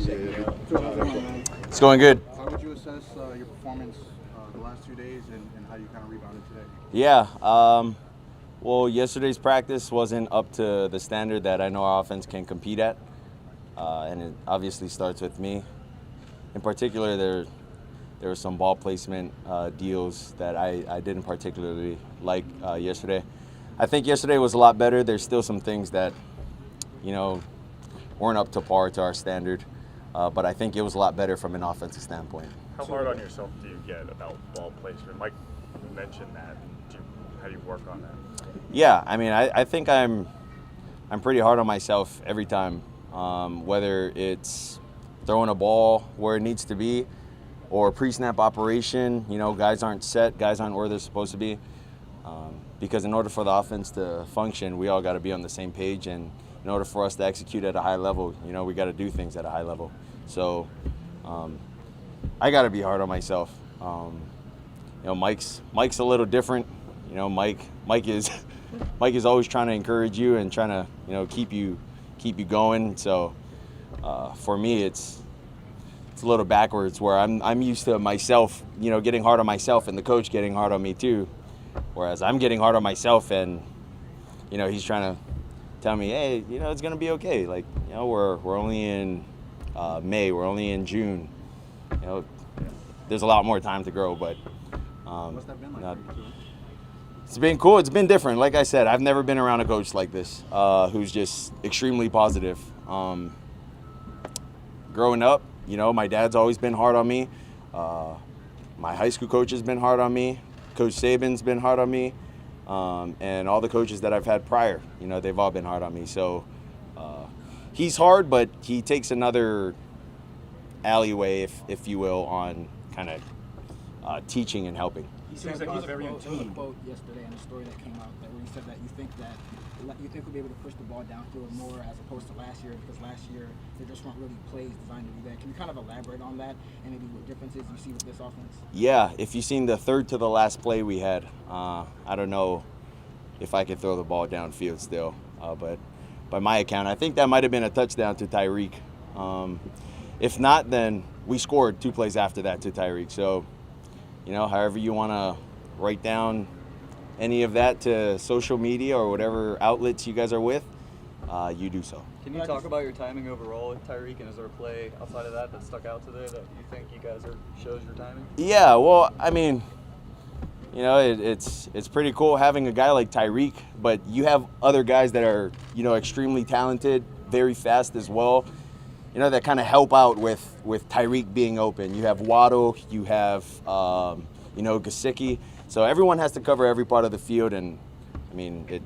It's going good. How would you assess your performance the last 2 days and how you kind of rebounded today? Yeah. Well, yesterday's practice wasn't up to the standard that I know our offense can compete at, and it obviously starts with me. In particular, there were some ball placement deals that I didn't particularly like yesterday. I think yesterday was a lot better. There's still some things that, weren't up to par to our standard, but I think it was a lot better from an offensive standpoint. How hard on yourself do you get about ball placement? Mike mentioned that. How do you work on that? Yeah, I mean, I think I'm pretty hard on myself every time, whether it's throwing a ball where it needs to be or pre-snap operation. Guys aren't set, guys aren't where they're supposed to be, because in order for the offense to function, we all got to be on the same page, and in order for us to execute at a high level, we got to do things at a high level. So I got to be hard on myself. Mike's a little different. Mike is always trying to encourage you and trying to keep you going. So for me, it's a little backwards, where I'm used to myself getting hard on myself and the coach getting hard on me too, whereas I'm getting hard on myself and he's trying to tell me, hey, it's gonna be okay. Like, we're only in May, we're only in June. There's a lot more time to grow, but What's that been like? it's been cool. It's been different. Like I said, I've never been around a coach like this, who's just extremely positive. Growing up, my dad's always been hard on me. My high school coach has been hard on me. Coach Saban's been hard on me. And all the coaches that I've had prior, they've all been hard on me. So he's hard, but he takes another alleyway, if you will, on kind of teaching and helping. He seems like he's very in tune. There was a quote yesterday in a story that came out where he said that you think we'll be able to push the ball downfield more as opposed to last year, because last year there just weren't really plays designed to do that. Can you kind of elaborate on that and maybe what differences you see with this offense? Yeah, if you've seen the third to the last play we had, I don't know if I could throw the ball downfield still, but by my account, I think that might have been a touchdown to Tyreek. If not, then we scored 2 plays after that to Tyreek. So, however you want to write down any of that to social media or whatever outlets you guys are with, you do so. Can you talk about your timing overall with Tyreek, and is there a play outside of that stuck out today that you think you guys shows your timing? Yeah, well, I mean, it's pretty cool having a guy like Tyreek, but you have other guys that are, extremely talented, very fast as well, that kind of help out with Tyreek being open. You have Waddle, you have, Gesicki. So everyone has to cover every part of the field, and, I mean, it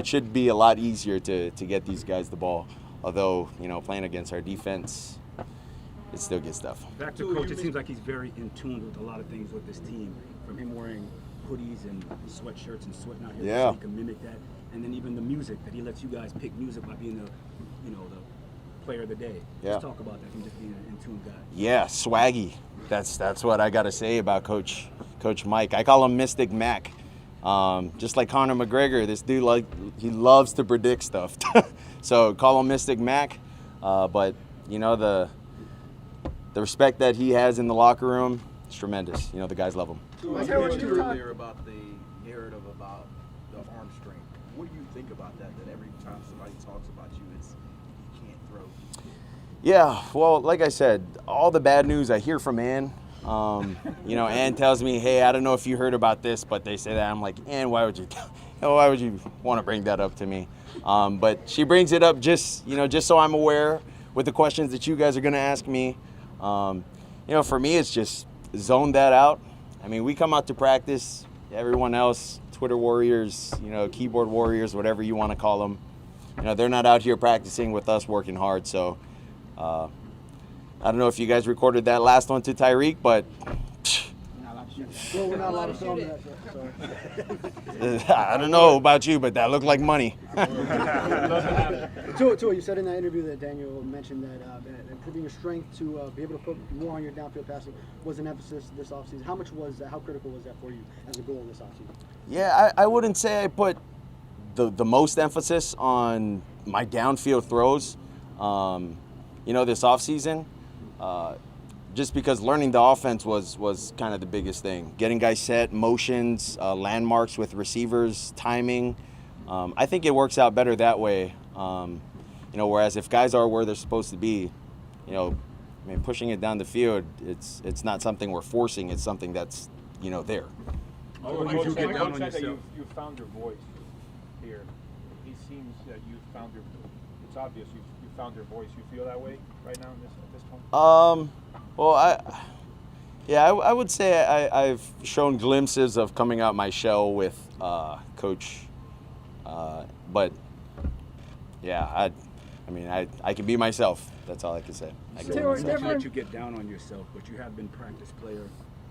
should be a lot easier to get these guys the ball. Although, playing against our defense, it still gets tough. Back to coach, it seems like he's very in tune with a lot of things with this team, from him wearing hoodies and sweatshirts and sweating out here, Yeah. so he can mimic that. And then even the music, that he lets you guys pick music by being the player of the day. Yeah. Just talk about that, him just being an in tune guy. Yeah, swaggy. That's what I got to say about Coach Mike. I call him Mystic Mac. Just like Conor McGregor, this dude, he loves to predict stuff. So call him Mystic Mac. But the respect that he has in the locker room is tremendous. The guys love him. I heard you earlier about the narrative about the arm strength. What do you think about that? That every time somebody talks about you, it's you can't throw. Yeah, well, like I said, all the bad news I hear from Ann. Ann tells me, hey, I don't know if you heard about this, but they say that. I'm like, Ann, why would you want to bring that up to me? But she brings it up just so I'm aware with the questions that you guys are going to ask me. For me, it's just zone that out. I mean, we come out to practice. Everyone else, Twitter warriors, keyboard warriors, whatever you want to call them, they're not out here practicing with us working hard. So I don't know if you guys recorded that last one to Tyreek, but Well, we're not allowed to film that. So. I don't know about you, but that looked like money. Tua, you said in that interview that Daniel mentioned that improving your strength to be able to put more on your downfield passing was an emphasis this offseason. How critical was that for you as a goal this offseason? Yeah, I wouldn't say I put the most emphasis on my downfield throws. this offseason, just because learning the offense was kind of the biggest thing. Getting guys set, motions, landmarks with receivers, timing. I think it works out better that way. Whereas if guys are where they're supposed to be, pushing it down the field, it's not something we're forcing. It's something that's, there. Coach, you get down on yourself. You found your voice here. He seems that you found your. It's obvious you found your voice. You feel that way right now at this point. Well, I would say I've shown glimpses of coming out my shell with Coach, but yeah, I can be myself. That's all I can say. So it's not that you get down on yourself, but you have been practice player,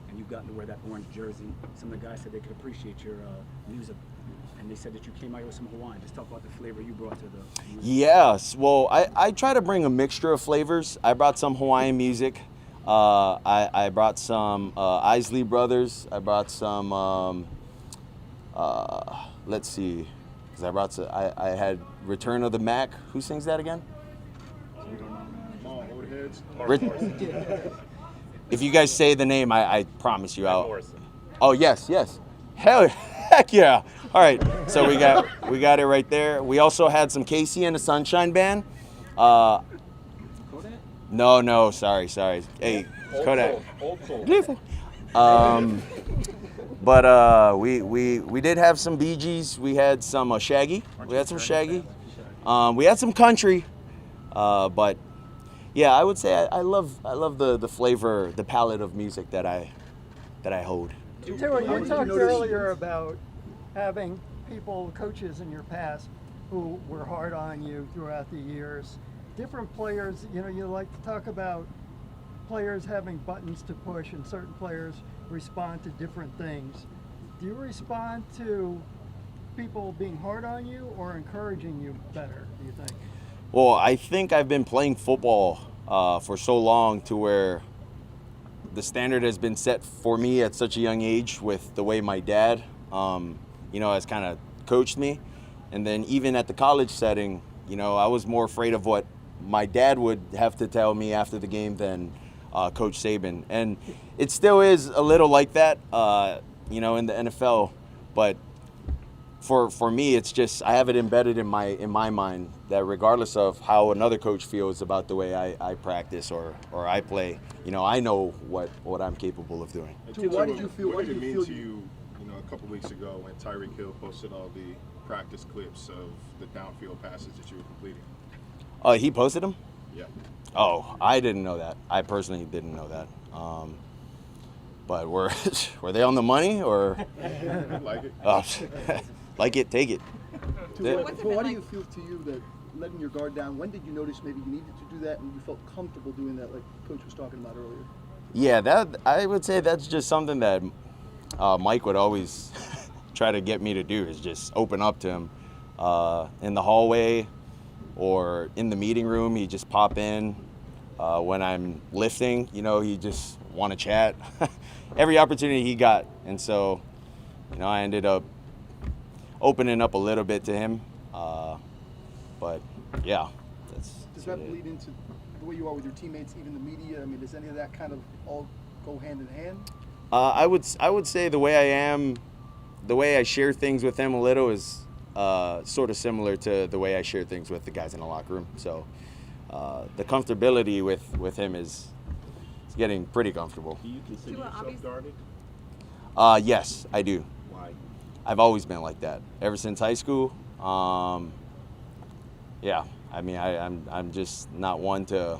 and you've gotten to wear that orange jersey. Some of the guys said they could appreciate your music, and they said that you came out with some Hawaiian. Just talk about the flavor you brought to the music. Yes, well, I try to bring a mixture of flavors. I brought some Hawaiian music. I brought some Isley Brothers. I brought some, let's see, because I had Return of the Mac. Who sings that again? If you guys say the name, I promise you I'll. Oh yes. Heck yeah! All right, so we got it right there. We also had some Casey and the Sunshine Band. No, sorry. Hey, Kodak. Old soul. But we did have some Bee Gees. We had some Shaggy. We had some Shaggy. We had some country. But yeah, I would say I love the flavor, the palette of music that I hold. Taylor, you talked earlier about having coaches in your past who were hard on you throughout the years. Different players, you like to talk about players having buttons to push, and certain players respond to different things. Do you respond to people being hard on you or encouraging you better, do you think? Well, I think I've been playing football for so long to where the standard has been set for me at such a young age with the way my dad, has kind of coached me. And then even at the college setting, I was more afraid of what my dad would have to tell me after the game than Coach Saban. And it still is a little like that, in the NFL. But for me, it's just I have it embedded in my mind that regardless of how another coach feels about the way I practice or I play, I know what I'm capable of doing. Why did you feel? What did it mean to you? A couple weeks ago when Tyreek Hill posted all the practice clips of the downfield passes that you were completing. Oh, he posted them? Yeah. Oh, I didn't know that. I personally didn't know that. But were they on the money or? Like it. Like it, take it. Why do you feel to you that letting your guard down? When did you notice maybe you needed to do that and you felt comfortable doing that, like Coach was talking about earlier? Yeah, that I would say that's just something that Mike would always try to get me to do, is just open up to him in the hallway or in the meeting room. He just pop in when I'm lifting. He just want to chat. Every opportunity he got, and so I ended up opening up a little bit to him. But yeah, does that bleed into the way you are with your teammates, even the media? I mean, does any of that kind of all go hand in hand? I would say the way I am, the way I share things with him a little is sort of similar to the way I share things with the guys in the locker room. So the comfortability with him is getting pretty comfortable. Do you consider yourself guarded? Yes, I do. Why? I've always been like that ever since high school. Yeah, I'm just not one to,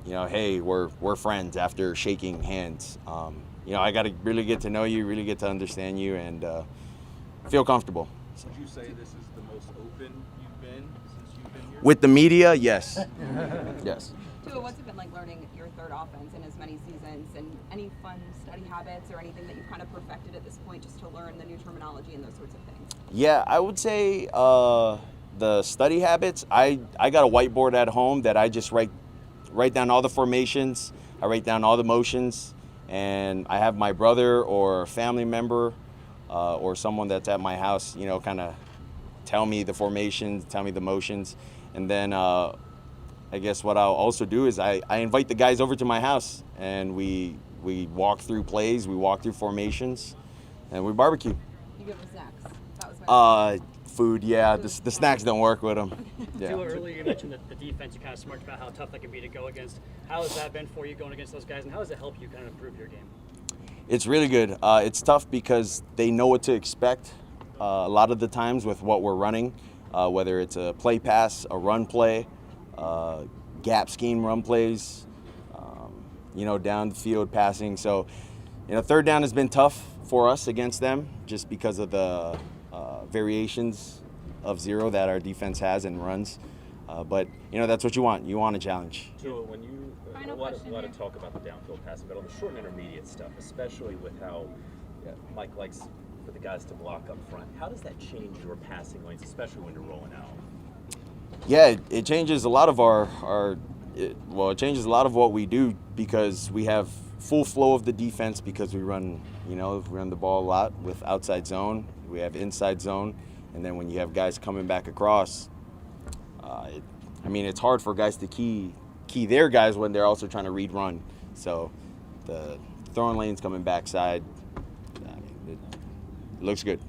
hey, we're friends after shaking hands. I got to really get to know you, really get to understand you, and feel comfortable. So. Would you say this is the most open you've been since you've been here? With the media, yes. Yes. Tua, what's it been like learning your third offense in as many seasons, and any fun study habits or anything that you've kind of perfected at this point just to learn the new terminology and those sorts of things? Yeah, I would say the study habits, I got a whiteboard at home that I just write down all the formations, I write down all the motions, and I have my brother or family member or someone that's at my house, kind of tell me the formations, tell me the motions, and then I guess what I'll also do is I invite the guys over to my house, and we walk through plays, we walk through formations, and we barbecue. You give them snacks. That was my Food, yeah. The snacks don't work with them. Yeah. Too earlier, you mentioned the defense. You kind of smirked about how tough that can be to go against. How has that been for you going against those guys, and how does it help you kind of improve your game? It's really good. It's tough because they know what to expect a lot of the times with what we're running, whether it's a play pass, a run play, gap scheme run plays, down the field passing. So, third down has been tough for us against them just because of the variations of zero that our defense has and runs. But, that's what you want. You want a challenge. So when you a lot of talk about the downfield passing, but on the short and intermediate stuff, especially with how Mike likes for the guys to block up front, how does that change your passing lanes, especially when you're rolling out? Yeah, it changes a lot of it changes a lot of what we do because we have full flow of the defense because we run the ball a lot with outside zone. We have inside zone, and then when you have guys coming back across, it's hard for guys to key their guys when they're also trying to read run. So the throwing lanes coming backside, it looks good.